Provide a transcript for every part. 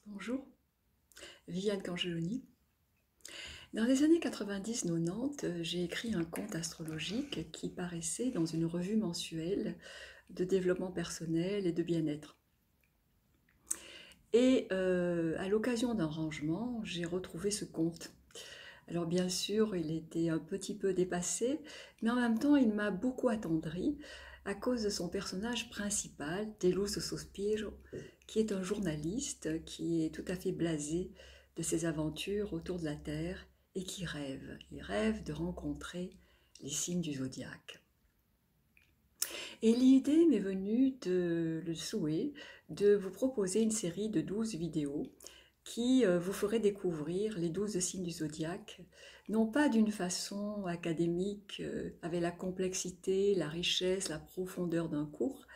Bonjour, Viviane Cangeloni. Dans les années 90-90, j'ai écrit un conte astrologique qui paraissait dans une revue mensuelle de développement personnel et de bien-être. Et à l'occasion d'un rangement, j'ai retrouvé ce conte. Alors bien sûr, il était un petit peu dépassé, mais en même temps, il m'a beaucoup attendri à cause de son personnage principal, Deluso Sospiro, qui est un journaliste qui est tout à fait blasé de ses aventures autour de la Terre et qui rêve. Il rêve de rencontrer les signes du zodiaque. Et l'idée m'est venue le souhait de vous proposer une série de 12 vidéos qui vous ferait découvrir les 12 signes du zodiaque, non pas d'une façon académique, avec la complexité, la richesse, la profondeur d'un cours,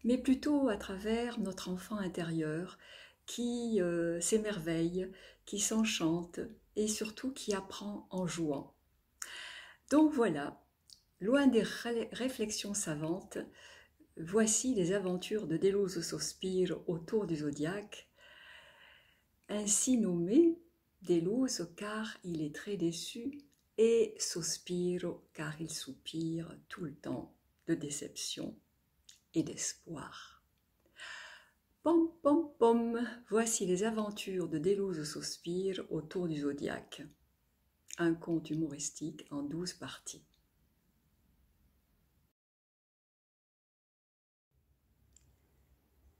mais plutôt à travers notre enfant intérieur qui s'émerveille, qui s'enchante et surtout qui apprend en jouant. Donc voilà, loin des réflexions savantes, voici les aventures de Deluso Sospiro autour du zodiaque, ainsi nommé Deluso car il est très déçu et Sospiro car il soupire tout le temps de déception et d'espoir. Pom pom pom, voici les aventures de Deluso Sospiro autour du zodiaque. Un conte humoristique en 12 parties.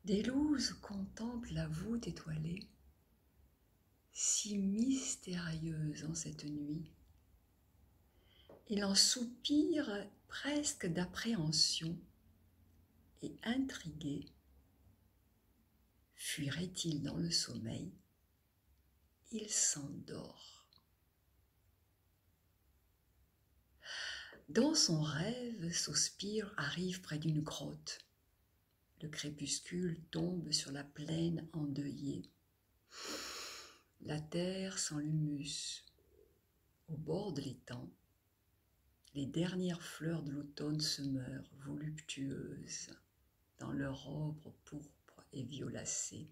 Deluso contemple la voûte étoilée, si mystérieuse en cette nuit. Il en soupire presque d'appréhension et intrigué. Fuirait-il dans le sommeil? Il s'endort. Dans son rêve, Sospiro arrive près d'une grotte. Le crépuscule tombe sur la plaine endeuillée. La terre sent l'humus. Au bord de l'étang, les dernières fleurs de l'automne se meurent, voluptueuses, dans leurs robes pourpres et violacées.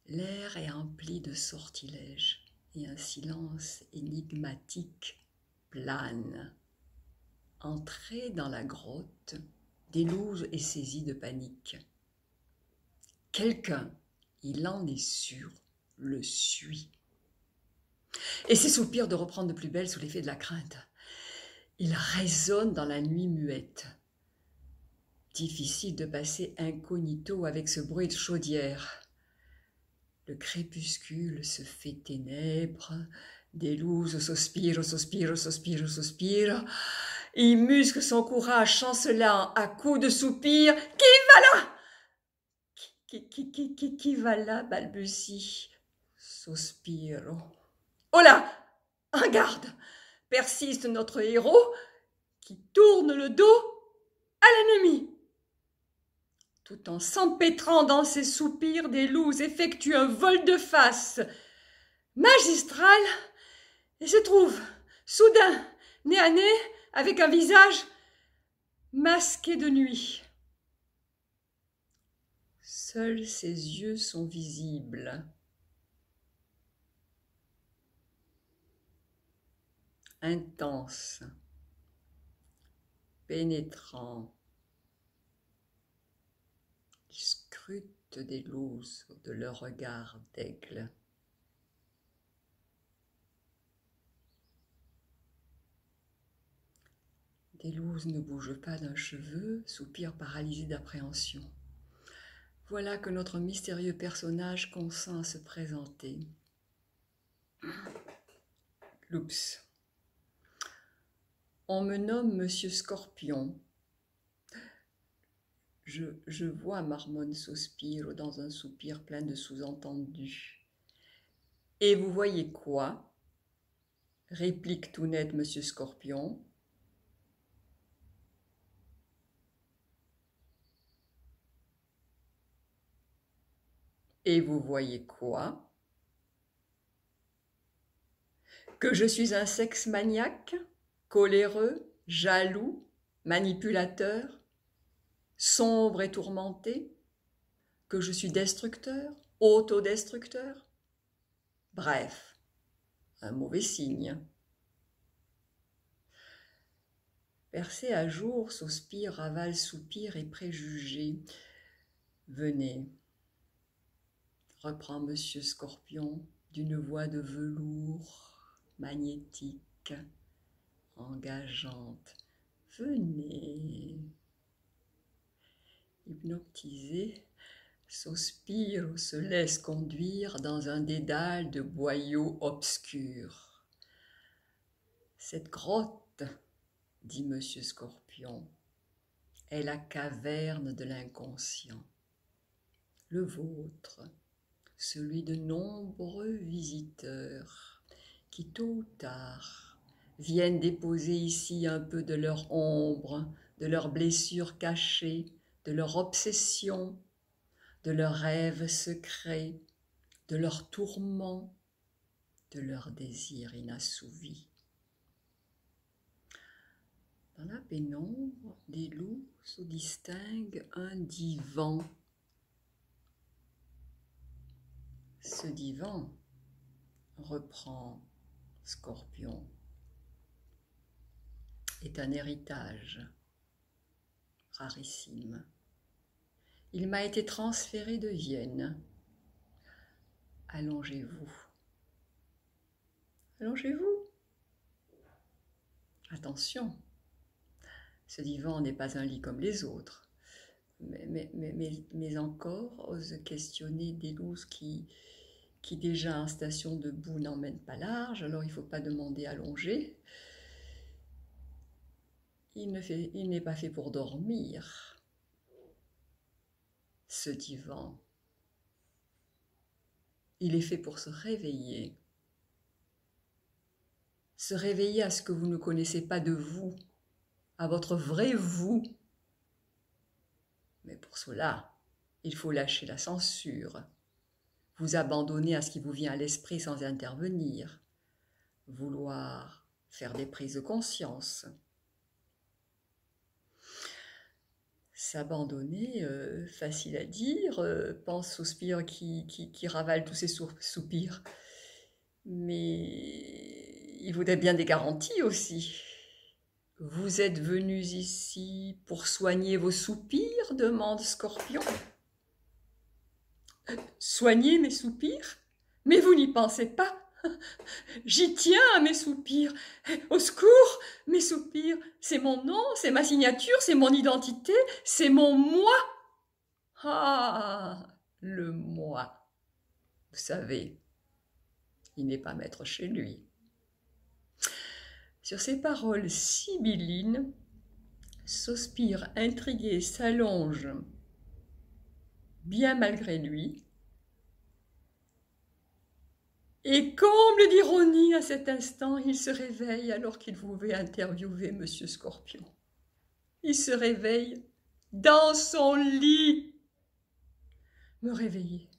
L'air est empli de sortilèges et un silence énigmatique plane. Entré dans la grotte, Deluso est saisi de panique. Quelqu'un, il en est sûr, le suit. Et ses soupirs de reprendre de plus belle sous l'effet de la crainte. Il résonne dans la nuit muette. Difficile de passer incognito avec ce bruit de chaudière. Le crépuscule se fait ténèbres. Deluso Sospiro, Sospiro, Sospiro, Sospiro. Il muscle son courage chancelant à coups de soupirs. Qui va là? Qui va là? Balbutie Sospiro. Oh là! En garde! Persiste notre héros qui tourne le dos à l'ennemi. Tout en s'empêtrant dans ses soupirs, Deluso effectue un volte-face magistral et se trouve soudain nez à nez avec un visage masqué de nuit. Seuls ses yeux sont visibles. Intense, pénétrant. Il scrute Deluso de leur regard d'aigle. Deluso ne bouge pas d'un cheveu, soupire paralysé d'appréhension. Voilà que notre mystérieux personnage consent à se présenter. Oups. On me nomme Monsieur Scorpion. Je vois, marmonne Sospiro dans un soupir plein de sous-entendus. Et vous voyez quoi? Réplique tout net Monsieur Scorpion. Et vous voyez quoi? Que je suis un sexe maniaque, coléreux, jaloux, manipulateur, sombre et tourmenté, que je suis destructeur, autodestructeur. Bref, un mauvais signe. Percé à jour, sospire, ravale, soupir et préjugé. Venez, reprend Monsieur Scorpion d'une voix de velours, magnétique, engageante. Venez. Hypnotisé, sospire ou se laisse conduire dans un dédale de boyaux obscurs. Cette grotte, dit Monsieur Scorpion, est la caverne de l'inconscient. Le vôtre, celui de nombreux visiteurs qui, tôt ou tard, viennent déposer ici un peu de leur ombre, de leurs blessures cachées, de leur obsession, de leurs rêves secrets, de leurs tourments, de leurs désirs inassouvis. Dans la pénombre, des loups se distinguent un divan. Ce divan, reprend Scorpion, est un héritage rarissime. Il m'a été transféré de Vienne. Allongez-vous. Allongez-vous. Attention, ce divan n'est pas un lit comme les autres. Mais encore, ose questionner des loups qui déjà en station debout n'emmènent pas large, alors il ne faut pas demander allongé. Il n'est pas fait pour dormir. Ce divan, il est fait pour se réveiller à ce que vous ne connaissez pas de vous, à votre vrai vous. Mais pour cela, il faut lâcher la censure, vous abandonner à ce qui vous vient à l'esprit sans intervenir, vouloir faire des prises de conscience. S'abandonner, facile à dire, pense soupir qui ravale tous ses soupirs. Mais il voudrait bien des garanties aussi. Vous êtes venus ici pour soigner vos soupirs, demande Scorpion. Soigner mes soupirs? Mais vous n'y pensez pas. J'y tiens à mes soupirs. Au secours, mes soupirs, c'est mon nom, c'est ma signature, c'est mon identité, c'est mon moi. Ah, le moi. Vous savez, il n'est pas maître chez lui. Sur ces paroles sibyllines, Sospire intrigué s'allonge, bien malgré lui, et comble d'ironie à cet instant, il se réveille alors qu'il pouvait interviewer Monsieur Scorpion. Il se réveille dans son lit. Me réveiller,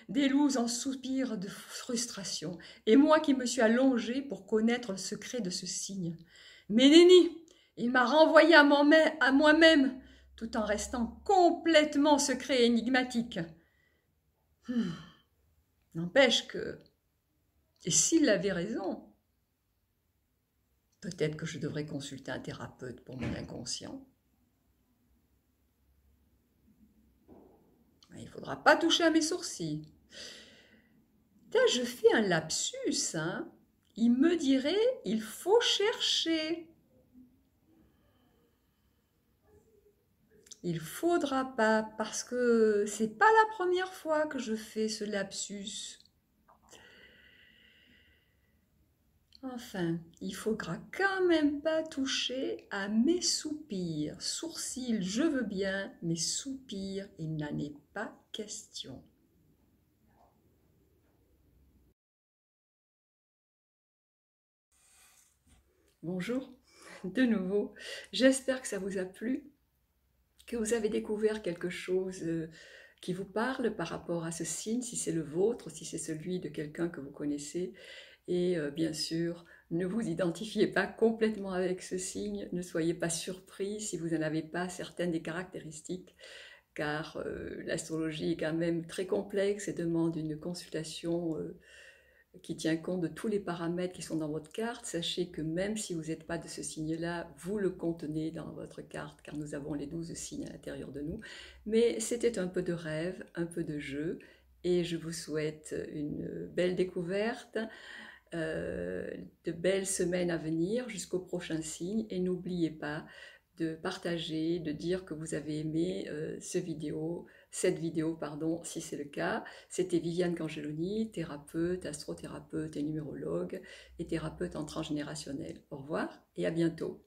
des loups en soupir de frustration, et moi qui me suis allongée pour connaître le secret de ce signe. Mais nenni, il m'a renvoyé à moi-même, tout en restant complètement secret et énigmatique. N'empêche que, et s'il avait raison, peut-être que je devrais consulter un thérapeute pour mon inconscient. Il ne faudra pas toucher à mes sourcils. Là, je fais un lapsus, hein. Il me dirait, il faut chercher. Il faudra pas, parce que c'est pas la première fois que je fais ce lapsus. Enfin, il faudra quand même pas toucher à mes soupirs. Sourcils, je veux bien, mais soupirs, il n'en est pas question. Bonjour, de nouveau. J'espère que ça vous a plu, que vous avez découvert quelque chose qui vous parle par rapport à ce signe, si c'est le vôtre, si c'est celui de quelqu'un que vous connaissez. Et bien sûr, ne vous identifiez pas complètement avec ce signe, ne soyez pas surpris si vous n'en avez pas certaines des caractéristiques, car l'astrologie est quand même très complexe et demande une consultation qui tient compte de tous les paramètres qui sont dans votre carte. Sachez que même si vous n'êtes pas de ce signe-là, vous le contenez dans votre carte, car nous avons les 12 signes à l'intérieur de nous. Mais c'était un peu de rêve, un peu de jeu, et je vous souhaite une belle découverte, de belles semaines à venir jusqu'au prochain signe, et n'oubliez pas de partager, de dire que vous avez aimé cette vidéo, pardon, si c'est le cas. C'était Viviane Cangeloni, thérapeute, astrothérapeute et numérologue, et thérapeute en transgénérationnel. Au revoir et à bientôt.